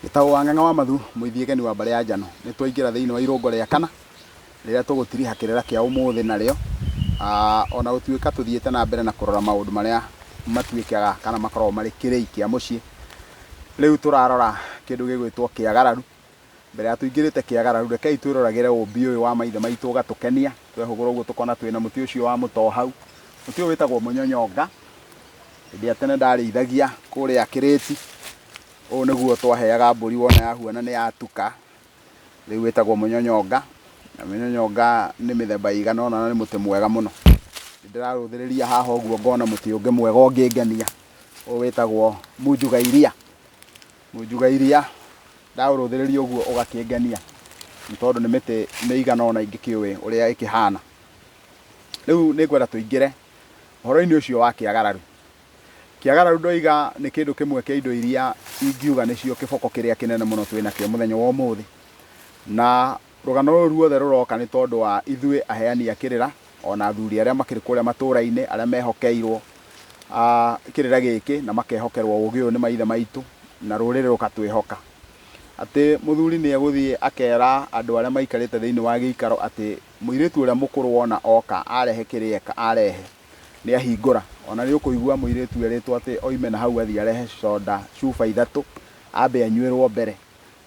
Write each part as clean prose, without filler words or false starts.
Gĩtagwo Wang'ang'a wa Mathu, mũithiĩkeni wa mbarĩ ya Njano. Nĩ twaingĩra thĩinĩ wa irũngo rĩa kana rĩrĩa tũgũtiriha kĩrĩra kĩa ũmũthĩ narĩo. Ona gũtuĩka tũthiĩte na mbere na kũrora maũndũ marĩa matuĩkaga kana makoragwo marĩ kĩrĩi kĩa mũciĩ. Rĩu tũrarora kĩndũ gĩgwĩtwo kĩagararu. Mbere ya tũingĩrĩte kĩagararu, rekei twĩroragĩre ũmbi ũyũ wa maithe maitũ ũgatũkenia. Twehũgũra ũguo tũkona twĩna mũtĩ ũcio wa mũtoo hau. Mũtĩ ũyũ wĩtagwo mũnyonyonga. Hĩndĩ ya tene ndarĩithagia kũrĩa Kĩrĩti. Ũũ nĩguo twaheaga mbũri wona yahuana nĩ yatuka. Rĩu wĩtagwo mũnyonyonga. Na mũnyonyonga nĩ mĩthemba ĩigana ũna na nĩ mũtĩ mwega mũno. Ndĩrarũthĩrĩria haha ũguo ngona mũtĩ ũngĩ mwega ũngĩngenia. Ũũ wĩtagwo munjugairia. Munjugairia ndaũrũthĩrĩria ũguo ũgakĩngenia. Nĩ tondũ nĩ mĩtĩ mĩigana ũna ingĩkĩũĩ ũrĩa ĩkĩhana. Rĩu nĩngwenda tũingĩre ũhoro-inĩ ũcio wa kĩagararu. Kĩagararu ndoiga nĩ kĩndũ kĩmwe kĩa indo iria ingiuga nĩcio kĩboko kĩrĩa kĩnene mũno twĩnakĩo mũthenya wa ũmũthĩ. Na rũgano rũrũ ruothe rũroka nĩ tondũ wa ithuĩ aheani a kĩrĩra, ona athuri arĩa makĩrĩ kũrĩa matũũra-inĩ arĩa mehokeirwo kĩrĩra gĩkĩ na makehokerwo ũũgĩ ũyũ nĩ maithe maitũ na rũrĩrĩ rũgatwĩhoka. Atĩ mũthuri nĩ egũthiĩ akera andũ arĩa maikarĩte thĩinĩ wa gĩikaro atĩ mũirĩtu ũrĩa mũkũrũ wona oka arehe kĩrĩa arehe nĩ ahingũra. Ona nĩ ũkũigua mũirĩtu erĩtwo atĩ oime na hau athiĩ arehe soda cuba ithatũ ambe anyuĩrwo mbere.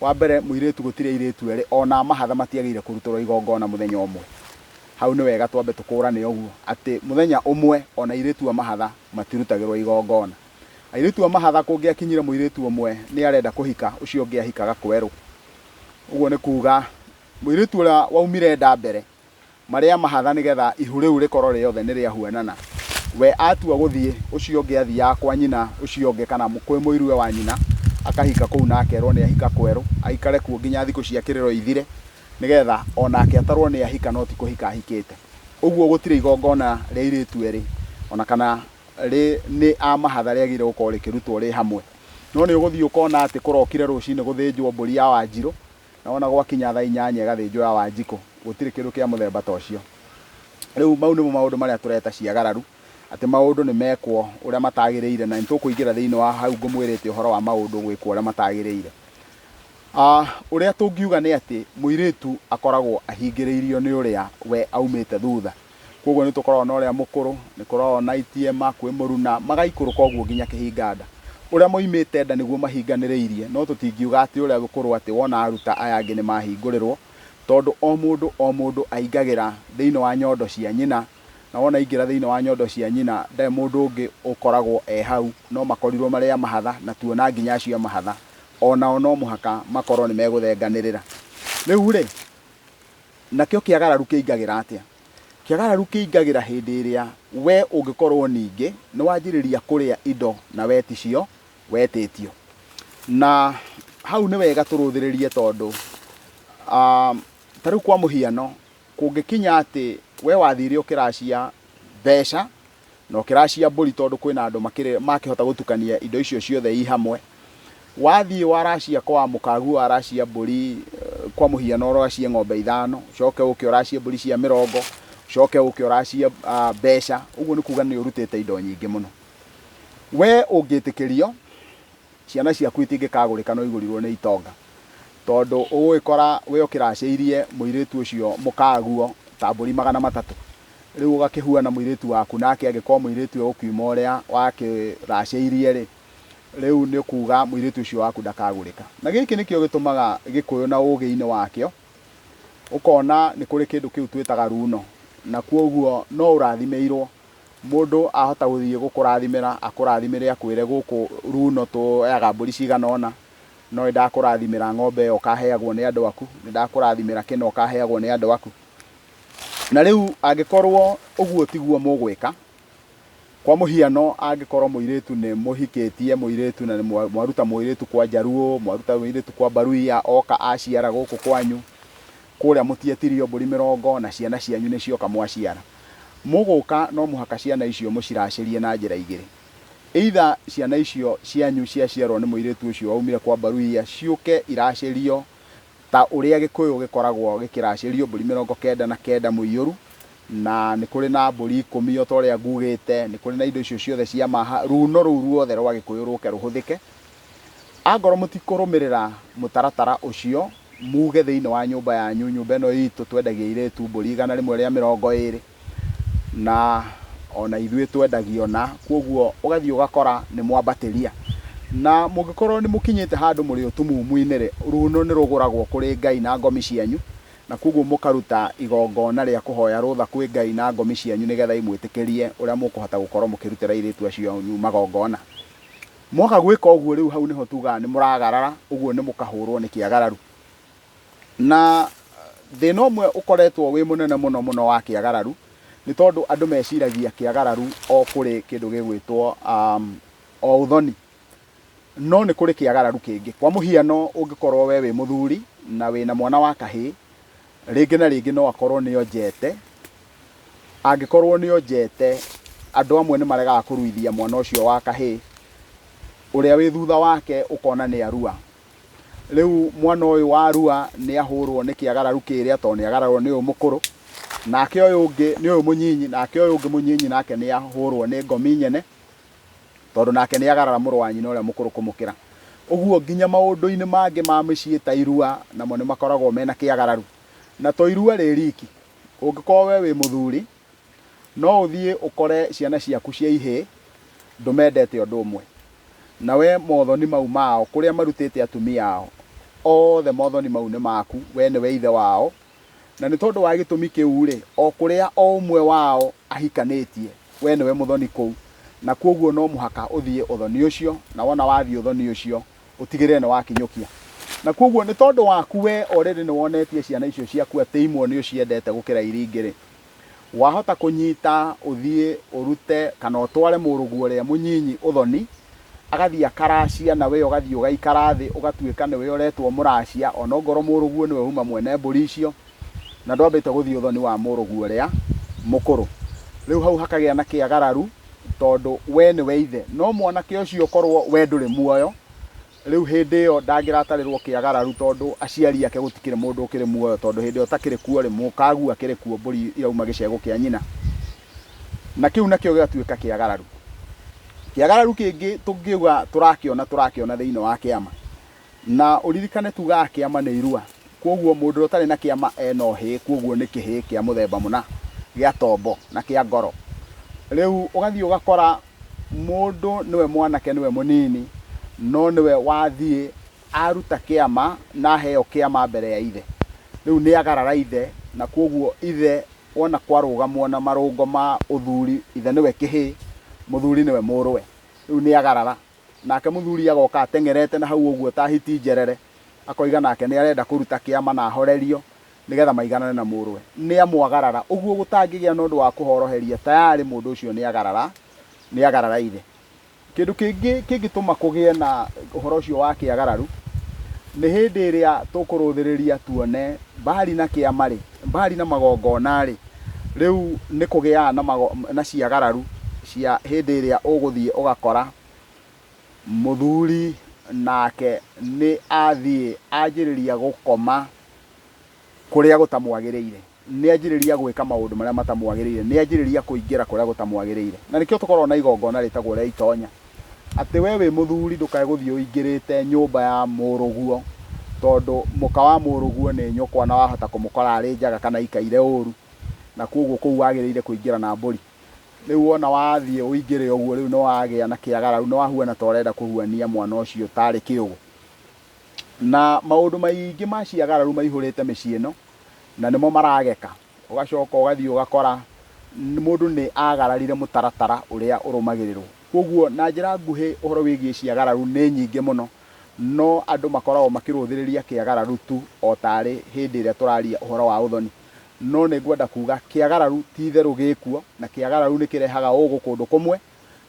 Wa mbere mũirĩtu gũtirĩ airĩtu erĩ ona mahatha matiagĩrĩire kũrutĩrwo igongona mũthenya ũmwe. Hau nĩ wega twambe tũkũrane ũguo atĩ mũthenya ũmwe ona airĩtu a mahatha matirutagĩrwo igongona. Airĩtu a mahatha kũngĩakinyire mũirĩtu ũmwe nĩ arenda kũhika, ũcio ũngĩ ahikaga kwerũ. Ũguo nĩ kuuga mũirĩtu ũrĩa waumire nda mbere marĩa mahatha nĩgetha ihu rĩu rĩkorwo rĩothe nĩ rĩahuanana, we atua gũthiĩ ũcio ũngĩ athiaga kwa nyina ũcio ũngĩ kana kwĩ mũirũwe wa nyina akahika kũu na akerwo nĩ ahika kwerũ, aikare kuo nginya thikũ cia kĩrĩro ithire nĩgetha onake atarwo nĩ ahika no ti kũhika ahikĩte. Ũguo gũtirĩ igongona rĩa airĩtu erĩ ona kana nĩ a mahatha rĩagĩrĩire gũkorwo rĩkĩrutwo rĩ hamwe. No nĩ ũgũthiĩ ũkona atĩ kũrokire rũcinĩ gũthĩnjwo mbũri ya Wanjirũ na ona gwakinya thaa 8 ĩgathĩnjwo ya Wanjikũ. Gũtirĩ kĩndũ kĩa mũthemba ta ũcio. Rĩu mau nĩmo maũndũ marĩa tũreta ciagararu, atĩ maũndũ nĩ mekwo ũrĩa matagĩrĩire na nĩ tũkũingĩra thĩinĩ wa hau ngũmwĩrĩte ũhoro wa maũndũ gwĩkwo ũrĩa matagĩrĩire. Ũrĩa tũngiuga nĩ atĩ mũirĩtu akoragwo ahingĩrĩirio nĩ ũrĩa we aumĩte thutha. Koguo nĩ tũkoragwo na ũrĩa mũkũrũ, nĩ kũragwo na itiema, kwĩ mũruna, magaikũrũka ũguo nginya kĩhinganda. Ũrĩa moimĩte nda nĩguo mahinganĩrĩirie, no tũtingiuga atĩ ũrĩa mũkũrũ atĩ wona aruta aya angĩ nĩ mahingũrĩrwo, tondũ o mũndũ aingagĩra thĩinĩ wa nyondo cia nyina, na wona aingĩra thĩinĩ wa nyondo cia nyina ndarĩ mũndũ ũngĩ ũkoragwo hau, no makorirwo marĩ a mahatha na tuona nginya acio a mahatha onao no mũhaka makorwo nĩ megũthenganĩrĩra. Rĩu rĩ, nakĩo kĩagararu kĩingagĩra atĩa? Kĩagararu kĩingagĩra hĩndĩ ĩrĩa we ũngĩkorwo ningĩ nĩ wanjĩrĩria kũrĩa indo na weticio wetĩtio. Na hau nĩ wega tũrũthĩrĩrie tondũ tarĩu kwa mũhiano kũngĩkinya atĩ we wathire ũkĩracia mbeca na ũkĩracia mbũri tondũ kwĩna andũ makĩhota gũtukania indo icio ciothe i hamwe. Wathiĩ waracia kwa mũkagu waracia mbũri kwa mũhiano ũracie ng'ombe 5, ucoke ũke ũracie mbũri cia 40, ucoke ũke ũracie mbeca, ũguo nĩ kuuga nĩ ũrutĩte indo nyingĩ mũno. We ũngĩtĩkĩrio ciana ciaku itingĩkagũrĩka no igũrirwo nĩ itonga. Tondũ ũgũgĩkora we ũkĩracĩirie mũirĩtu ũcio mũkaguo ta mbũri 300. Rĩu ũgakĩhuana mũirĩtu waku nake angĩkorwo mũirĩtu ũkiuma ũrĩa wakĩracĩirie rĩ, rĩu nĩ kuuga mũirĩtu ũcio waku ndakagũrĩka. Na gĩkĩ nĩkĩo gĩtũmaga Gĩkũyũ na ũũgĩ-inĩ wakĩo ũkona nĩ kũrĩ kĩndũ kĩu twĩtaga runo, na kwoguo no ũrathimĩirwo. Mũndũ ahota gũthiĩ gũkũrathimĩra akũrathimĩre akwĩre gũkũ runo tũoyaga mbũri cigana ũna, no ndakũrathimĩra ng'ombe ĩyo ũkaheagwo nĩ andũ aku, nĩ ndakũrathimĩra kĩna ũkaheagwo nĩ andũ aku. Na rĩu angĩkorwo ũguo tiguo mũgwĩka, kwa mũhiano angĩkorwo mũirĩtu nĩ mũhikĩtie mũirĩtu na mwaruta mũirĩtu kwa Njaruo, mwaruta mũirĩtu kwa Mbaruiya, oka aciara gũkũ kwanyu, kũrĩa mũtietirio mbũri 40 na ciana cianyu nĩ cioka mwaciara. Mũgũka no mũhaka ciana icio mũciracĩrie na njĩra igĩrĩ. Either ciana icio cianyu ciaciarwo nĩ mũirĩtu ũcio waumire kwa Mbaruiya ciũke iracĩrio ta ũrĩa Gĩkũyũ gĩkoragwo gĩkĩracĩrio mbũri 99 mũiyũru, na nĩ kũrĩ na mbũri 10 o ta ũrĩa ngugĩte, nĩ kũrĩ na indo icio ciothe cia maha, runo rũu ruothe rwa Gĩkũyũ rũke rũhũthĩke. angorwo mutikurumirira mutaratara ucio muge thiini wa nyumba yanyu, nyumba ino itu twendagia iretu mburi 120 na ona ithuĩ twendagio na kwoguo ugathii ugakora ni mwambatiria na mungikorwo ni mukinyite handu muri utumumu-ini ri runo ni ruguragwo kuri Ngai na ngomi cianyu na kwoguo mukaruta igongona ria kuhoya rutha kwi Ngai na ngomi cianyu nigetha imwitikirie uria mukuhota gukorwo mukirutira iretu acio magongona. Mwaga gwika uguo riu hau niho tugaga ni muragarara, uguo ni mukahurwo ni kiagararu. Na thina umwe ukoretwo wi munene muno wa kiagararu ni tondu andu meciragia kiagararu o kuri kindu gigwitwo o uthoni, no ni kuri kiagararu kingi. Kwa muhiano ungikorwo we wi muthuri na wina mwana wa kahi, ringi na ringi no akorwo ni onjete, angikorwo ni onjete andu amwe ni maregaga kuruithia mwana ucio wa kahi, uria wi thutha wake ukona ni arua. Riu mwana uyu wa arua ni ahurwo ni kiagararu kiria to ni agararwo ni uyu mukuru, nake uyu ungi ni uyu munyinyi, nake uyu ungi munyinyi nake ni ahurwo ni ngomi nyene tondu nake ni agarara muru wa nyina uria mukuru kumukira. Uguo nginya maundu-ini mangi ma micii ta irua namo ni makoragwo mena kiagararu. Na to irua ri riki, ungikorwo we wi muthuri no uthie ukore ciana ciaku cia ihii ndumendete undu umwe, na we mothoni mau mao kuria marutite atumia ao othe mothoni mau ni maku, we ni we ithe wao, na ni tondu wa gitumi kiu ri o kuria o umwe wao ahikanitie we ni we muthoni kuu, na kwoguo no muhaka uthie uthoni ucio, na wona wathie uthoni ucio utigire ni wakinyukia. Na kwoguo ni tondu waku we already ni wonetie ciana icio ciaku ati imwe ni uciendete gukira iringi ri, wahota kunyita uthie urute kana utware muruguo ria munyinyi uthoni agathia karacia na we ugathie ugaikara thi ugatuika ni we uretwo muracia, ona ngoro muruguo ni we huma mwene mburi icio na ndwambite guthie uthoni wa muruguo ria mukuru. Riu hau hakagia na kiagararu tondu we ni we ithe, no mwanake ucio korwo we nduri muoyo, riu hindi iyo ndangiratarirwo kiagararu tondu aciari ake gutikire mundu ukiri muoyo, tondu hindi iyo takiri kuo ri mukagu akiri kuo mburi irauma gicego kia nyina, na kiu nakio gigatuika kiagararu. Kiagararu kingi tungiuga turakiona thiini wa kiama, na uririkane tugaga kiama ni irua, kwoguo mundu utari na kiama eno hi, kwoguo ni kihi kia muthemba muna gia tombo na kia ngoro. Riu ugathie ugakora mundu niwe mwanake niwe munini, no niwe wathie aruta kiama na heo kiama mbere ya ithe. Riu ni agarara ithe, na kwoguo ithe wona kwarugamwo na marungo ma uthuri, ithe niwe kihi, muthuri niwe murwe. Riu ni agarara, nake muthuri agoka atengerete na hau uguo ta hiti njerere, akoiga nake ni arenda kuruta kiama na ahorerio nigetha maiganane na murwe. Ni amwagarara, uguo gutangigia nondu wa kuhoroheria tayari mundu ucio ni agarara ithe. Kindu kingi kingituma kugie na uhoro ucio wa kiagararu ni hindi iria tukuruthiriria tuone mbari na kiama ri, mbari na magongona ri, riu ni kugia na ciagararu cia hindi iria uguthie ugakora muthuri nake ni athie anjiriria gukoma kuria gutamwagiriire, ni anjiriria gwika maundu maria matamwagiriire, ni anjiriria kuingira kuria gutamwagiriire. Na nikio tukorwo na igongona ritagwo ria itonya, ati we wi muthuri ndukae guthie uingirite nyumba ya muruguo, tondu muka wa muruguo ni nyukwa na wahota kumukora ari njaga kana ikaire uru, na kwoguo kuu wagiriire kuingira na mburi. Riu wona wathie uingire uguo, riu no wagia na kiagararu, no wahuana ta urenda kuhuania mwana ucio tari kiugo. Na maundu maingi ma ciagararu maihurite micii ino na nimo marageka, ugacoka ugathie ugakora mundu ni agararire mutaratara uria urumagirirwo. Kwoguo na njira nguhi uhoro wigie ciagararu ni nyingi muno, no andu makoragwo makiruthiriria kiagararu tu o tari hindi iria turaria uhoro wa uthoni. No ni ngwenda kuga kiagararu ti theru gikuo, na kiagararu ni kirehaga ugu kundu kumwe,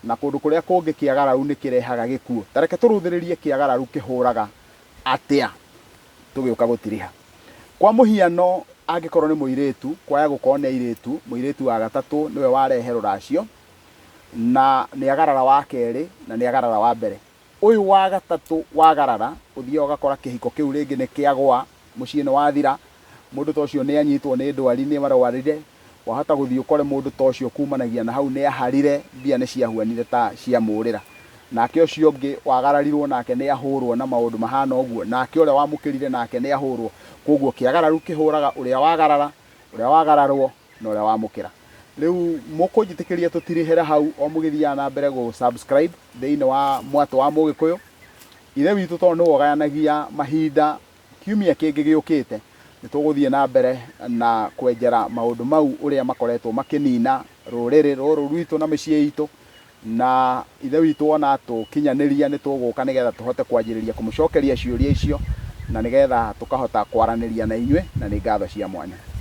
na kundu kuria kungi kiagararu ni kirehaga gikuo. Tareke turuthiririe kiagararu kihuraga atia tugiuka gutiriha. Kwa muhiano angikorwo ni muiritu, kwaya gukorwo ni airitu, muiritu wa gatatu niwe warehe ruracio na ni agarara wa keri na ni agarara wa mbere. Uyu wa gatatu wagarara uthie ugakora kihiko kiu ringi ni kiagwa, mucii ni wathira, mundu ta ucio ni anyitwo ni ndwari ni marwarire, wahota guthie ukore mundu ta ucio kumanagia na hau ni aharire, mbia ni ciahuanire ta cia murira. nake ũcio ũngĩ wagararirwo nake nĩ ahũrwo na maũndũ mahana ũguo, nake ũrĩa wamũkĩrire nake nĩ ahũrwo. Koguo kĩagararu kĩhũraga ũrĩa wagarara, ũrĩa wagararwo na ũrĩa wamũkĩra. Rĩu mũkũnjĩtĩkĩria tũtirĩhĩra hau, o mũgĩthiaga na mbere gũ subscribe thĩinĩ wa Mwatũ wa Mũgĩkũyũ. Ithe witũ tondũ nĩwe ũgayanagia mahinda, kiumia kĩngĩ gĩũkĩte nĩ tũgũthiĩ na mbere na kwenjera maũndũ mau ũrĩa makoretwo makĩnina rũrĩrĩ rũrũ rwitũ na mĩciĩ itũ, na ithe witũ ona tũkinyanĩria nĩ tũgũka nĩgetha tũhote kwanjĩrĩria kũmũcokeria ciũria icio, na nĩgetha tũkahota kwaranĩria na inyuĩ, na nĩ ngatho cia mwanya.